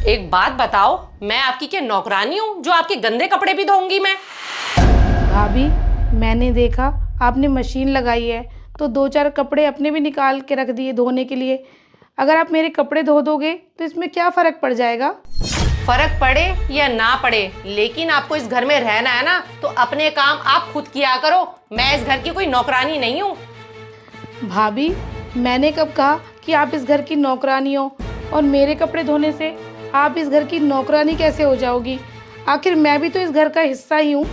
एक बात बताओ, मैं आपकी क्या नौकरानी हूँ जो आपके गंदे कपड़े भी धोऊंगी मैं? भाभी, मैंने देखा आपने मशीन लगाई है तो दो चार कपड़े अपने भी निकाल के रख दिए धोने के लिए। अगर आप मेरे कपड़े धो दोगे तो इसमें क्या फ़र्क पड़ जाएगा? फर्क पड़े या ना पड़े, लेकिन आपको इस घर में रहना है ना, तो अपने काम आप खुद किया करो। मैं इस घर की कोई नौकरानी नहीं हूँ। भाभी, मैंने कब कहा कि आप इस घर की नौकरानी हो? और मेरे कपड़े धोने से आप इस घर की नौकरानी कैसे हो जाओगी? आखिर मैं भी तो इस घर का हिस्सा ही हूँ।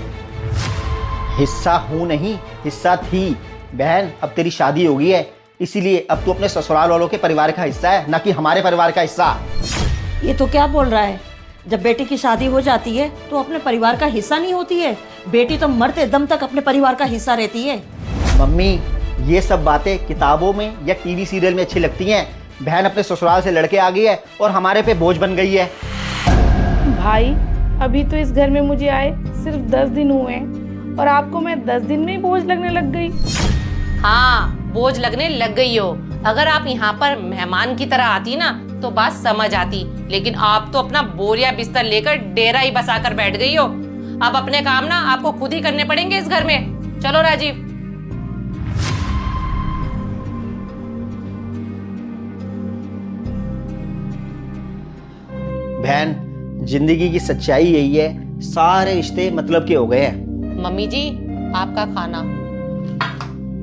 हिस्सा हूँ नहीं, हिस्सा थी। बहन, अब तेरी शादी हो गई है, इसीलिए अब तू अपने ससुराल वालों के परिवार का हिस्सा है, ना कि हमारे परिवार का हिस्सा। ये तो क्या बोल रहा है? जब बेटी की शादी हो जाती है तो अपने परिवार का हिस्सा नहीं होती है? बेटी तो मरते दम तक अपने परिवार का हिस्सा रहती है। मम्मी, ये सब बातें किताबों में या टीवी सीरियल में अच्छी लगती हैं। बहन अपने ससुराल से लड़के आ गई है और हमारे पे बोझ बन गई है। भाई, अभी तो इस घर में मुझे आए सिर्फ 10 दिन हुए हैं और आपको मैं 10 दिन में ही बोझ लगने लग गई। हाँ, बोझ लगने लग गई हो। अगर आप यहाँ पर मेहमान की तरह आती ना तो बात समझ आती, लेकिन आप तो अपना बोरिया बिस्तर लेकर डेरा ही बसा कर बैठ गई हो। अब अपने काम ना आपको खुद ही करने पड़ेंगे इस घर में। चलो राजीव। बहन, जिंदगी की सच्चाई यही है, सारे रिश्ते मतलब के हो गए हैं। मम्मी जी, आपका खाना।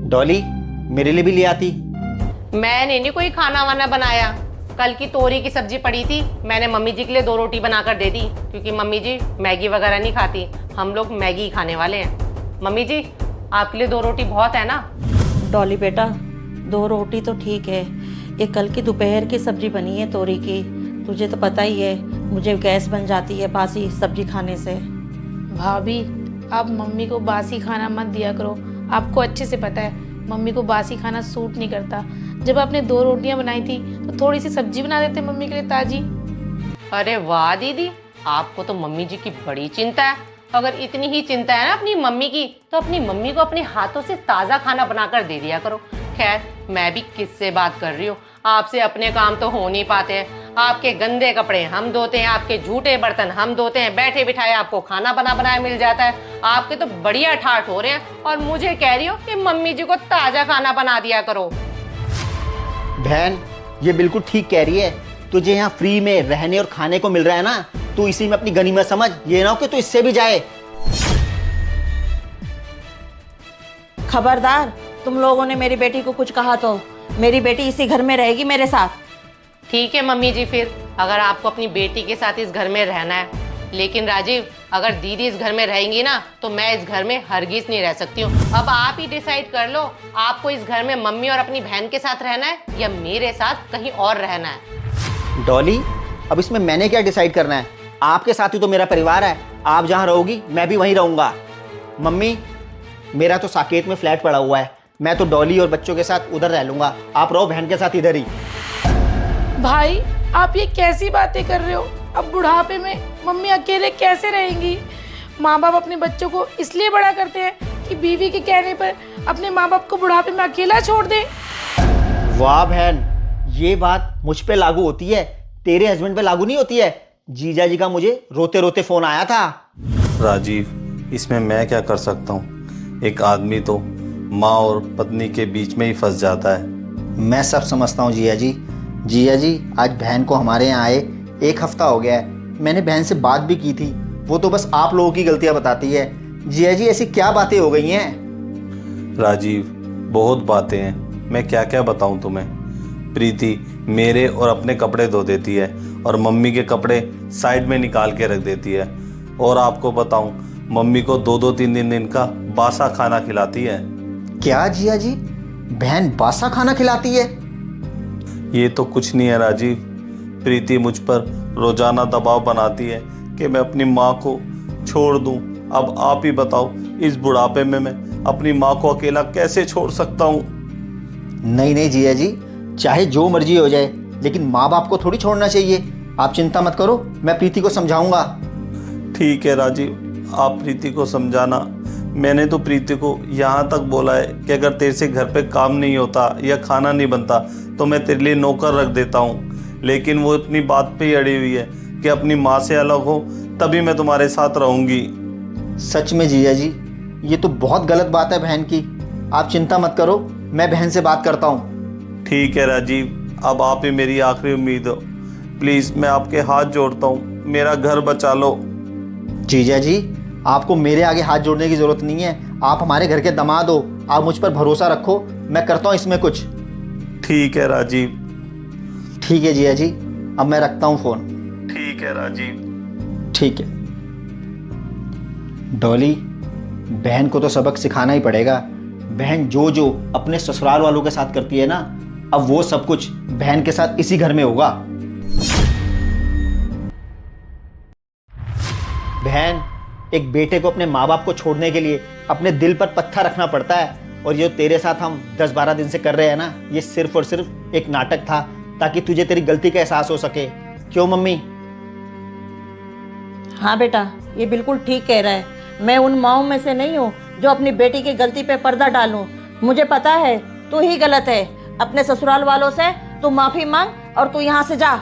डॉली, मेरे लिए भी ले आती। मैंने नहीं कोई खाना वाना बनाया। कल की तोरी की सब्जी पड़ी थी, मैंने मम्मी जी के लिए 2 रोटी बनाकर दे दी, क्योंकि मम्मी जी मैगी वगैरह नहीं खाती। हम लोग मैगी ही खाने वाले हैं। मम्मी जी, आपके लिए 2 रोटी बहुत है ना? डॉली बेटा, 2 रोटी तो ठीक है। ये कल की दोपहर की सब्जी बनी है तोरी की। तुझे तो पता ही है मुझे गैस बन जाती है बासी सब्जी खाने से। भाभी, आप मम्मी को बासी खाना मत दिया करो। आपको अच्छे से पता है मम्मी को बासी खाना सूट नहीं करता। जब आपने 2 रोटियां बनाई थी तो थोड़ी सी सब्जी बना देते मम्मी के लिए ताजी। अरे वाह दीदी, आपको तो मम्मी जी की बड़ी चिंता है। अगर इतनी ही चिंता है ना अपनी मम्मी की, तो अपनी मम्मी को अपने हाथों से ताज़ा खाना बनाकर दे दिया करो। खैर, मैं भी किससे बात कर रही हूँ, आपसे अपने काम तो हो नहीं पाते हैं। आपके गंदे कपड़े हम धोते हैं, आपके झूठे बर्तन हम धोते हैं, बैठे बिठाए आपको खाना बना बनाया मिल जाता है। आपके तो बढ़िया ठाठ हो रहे हैं और मुझे कह रही हो कि मम्मी जी को ताज़ा खाना बना दिया करो। बहन, ये बिल्कुल ठीक कह रही है। तुझे यहाँ फ्री में रहने और खाने को मिल रहा है ना, तू इसी में अपनी गनीमत समझ। ये ना हो कि तू इससे भी जाए। खबरदार, तुम लोगों ने मेरी बेटी को कुछ कहा तो मेरी बेटी इसी घर में रहेगी मेरे साथ। ठीक है मम्मी जी, फिर अगर आपको अपनी बेटी के साथ इस घर में रहना है। लेकिन राजीव, अगर दीदी इस घर में रहेंगी ना तो मैं इस घर में हरगिज नहीं रह सकती हूँ। अब आप ही डिसाइड कर लो, आपको इस घर में मम्मी और अपनी बहन के साथ रहना है या मेरे साथ कहीं और रहना है। डॉली, अब इसमें मैंने क्या डिसाइड करना है? आपके साथ ही तो मेरा परिवार है। आप जहाँ रहोगी मैं भी वहीं रहूँगा। मम्मी, मेरा तो साकेत में फ्लैट पड़ा हुआ है, मैं तो डॉली और बच्चों के साथ उधर रह लूँगा। आप रहो बहन के साथ इधर ही। भाई, आप ये कैसी बातें कर रहे हो? अब बुढ़ापे में मम्मी अकेले कैसे रहेंगी? माँ बाप अपने बच्चों को इसलिए बड़ा करते हैं कि बीवी के कहने पर अपने माँ बाप को बुढ़ापे में अकेला छोड़ दें। वाह बहन, ये बात मुझ पे लागू होती है, तेरे हस्बैंड पे लागू नहीं होती है। जीजा जी का मुझे रोते रोते फोन आया था। राजीव, इसमें मैं क्या कर सकता हूँ? एक आदमी तो माँ और पत्नी के बीच में ही फंस जाता है। मैं सब समझता हूँ जीजा जी। जीजा जी, आज बहन को हमारे यहाँ आए 1 हफ्ता हो गया है। मैंने बहन से बात भी की थी, वो तो बस आप लोगों की गलतियाँ बताती है। जीजा जी, ऐसी क्या बातें हो गई हैं? राजीव, बहुत बातें हैं, मैं क्या क्या बताऊँ तुम्हें। प्रीति मेरे और अपने कपड़े धो देती है और मम्मी के कपड़े साइड में निकाल के रख देती है। और आपको बताऊँ, मम्मी को 2-2, 3 दिन का बासा खाना खिलाती है। क्या जीजा जी, बहन बासा खाना खिलाती है? ये तो कुछ नहीं है राजीव। प्रीति मुझ पर रोजाना दबाव बनाती है कि मैं अपनी माँ को छोड़ दूं। अब आप ही बताओ, इस बुढ़ापे में मैं अपनी माँ को अकेला कैसे छोड़ सकता हूँ? नहीं नहीं जीजा जी, चाहे जो मर्जी हो जाए, लेकिन माँ बाप को थोड़ी छोड़ना चाहिए। आप चिंता मत करो, मैं प्रीति को समझाऊंगा। ठीक है राजीव, आप प्रीति को समझाना। मैंने तो प्रीति को यहाँ तक बोला है कि अगर तेरे से घर पे काम नहीं होता या खाना नहीं बनता तो मैं तेरे लिए नौकर रख देता हूँ, लेकिन वो अपनी बात पे ही अड़ी हुई है। कि अपनी माँ से अलग हो तभी मैं तुम्हारे साथ रहूंगी। सच में जीजा जी, ये तो बहुत गलत बात है बहन की। आप चिंता मत करो, मैं बहन से बात करता हूँ। ठीक है राजीव, अब आप ही मेरी आखिरी उम्मीद हो। प्लीज़ मैं आपके हाथ जोड़ता हूँ, मेरा घर बचा लो। जीजा जी, आपको मेरे आगे हाथ जोड़ने की ज़रूरत नहीं है। आप हमारे घर के दामाद हो, आप मुझ पर भरोसा रखो, मैं करता हूँ इसमें कुछ। ठीक है राजीव। ठीक है जीजा जी, अब मैं रखता हूँ फ़ोन। ठीक है राजीव। ठीक है डॉली, बहन को तो सबक सिखाना ही पड़ेगा। बहन जो जो अपने ससुराल वालों के साथ करती है ना, अब वो सब कुछ बहन के साथ इसी घर में होगा। बहन, एक बेटे को अपने माँ बाप को छोड़ने के लिए अपने दिल पर पत्थर रखना पड़ता है। और ये तेरे साथ हम 10-12 दिन से कर रहे हैं ना, ये सिर्फ और सिर्फ एक नाटक था, ताकि तुझे तेरी गलती का एहसास हो सके। क्यों मम्मी? हाँ बेटा, ये बिल्कुल ठीक कह रहा है। मैं उन माँओं में से नहीं हूँ जो अपनी बेटी की गलती पे पर्दा डालूं। मुझे पता है तू ही गलत है। अपने ससुराल वालों से तू माफी मांग और तू यहाँ से जा।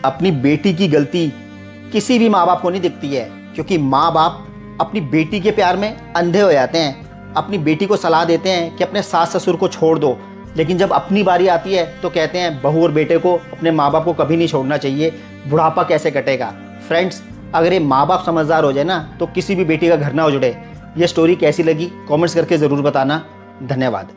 अपनी बेटी की गलती किसी भी माँ बाप को नहीं दिखती है, क्योंकि माँ बाप अपनी बेटी के प्यार में अंधे हो जाते हैं। अपनी बेटी को सलाह देते हैं कि अपने सास ससुर को छोड़ दो, लेकिन जब अपनी बारी आती है तो कहते हैं बहू और बेटे को अपने माँ बाप को कभी नहीं छोड़ना चाहिए, बुढ़ापा कैसे कटेगा। फ्रेंड्स, अगर ये माँ बाप समझदार हो जाए ना, तो किसी भी बेटी का घर ना उजड़े। ये स्टोरी कैसी लगी कमेंट्स करके ज़रूर बताना। धन्यवाद।